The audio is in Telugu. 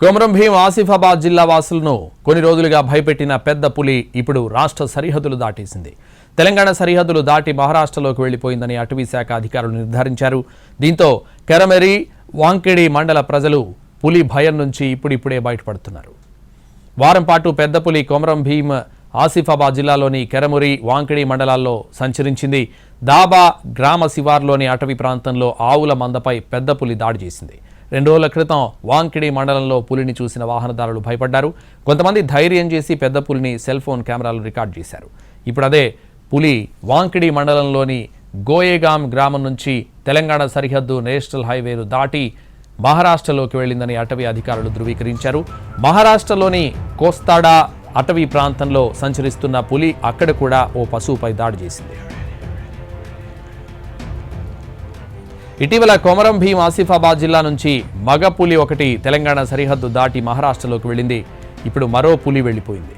కొమరం భీం ఆసిఫాబాద్ జిల్లా వాసులను కొన్ని రోజులుగా భయపెట్టిన పెద్ద పులి ఇప్పుడు రాష్ట్ర సరిహద్దులు దాటేసింది. తెలంగాణ సరిహద్దులు దాటి మహారాష్ట్రలోకి వెళ్లిపోయిందని అటవీ శాఖ అధికారులు నిర్ధారించారు. దీంతో కెరమెరి, వాంకిడి మండల ప్రజలు పులి భయం నుంచి ఇప్పుడిప్పుడే బయటపడుతున్నారు. వారం పాటు పెద్ద పులి కొమరం భీం ఆసిఫాబాద్ జిల్లాలోని కెరమురి, వాంకిడి మండలాల్లో సంచరించింది. దాబా గ్రామ శివార్లోని అటవీ ప్రాంతంలో ఆవుల మందపై పెద్ద పులి దాడి చేసింది. 2 రోజుల క్రితం వాంకిడి మండలంలో పులిని చూసిన వాహనదారులు భయపడ్డారు. కొంతమంది ధైర్యం చేసి పెద్ద పులిని సెల్ ఫోన్ కెమెరాలు రికార్డ్ చేశారు. ఇప్పుడు అదే పులి వాంకిడి మండలంలోని గోయేగాం గ్రామం నుంచి తెలంగాణ సరిహద్దు నేషనల్ హైవేను దాటి మహారాష్ట్రలోకి వెళ్లిందని అటవీ అధికారులు ధృవీకరించారు. మహారాష్ట్రలోని కోస్తాడా అటవీ ప్రాంతంలో సంచరిస్తున్న పులి అక్కడ కూడా ఓ పశువుపై దాడి చేసింది. ఇటీవల కొమరం భీం ఆసిఫాబాద్ జిల్లా నుంచి మగ పులి ఒకటి తెలంగాణ సరిహద్దు దాటి మహారాష్ట్రలోకి వెళ్ళింది. ఇప్పుడు మరో పులి వెళ్లిపోయింది.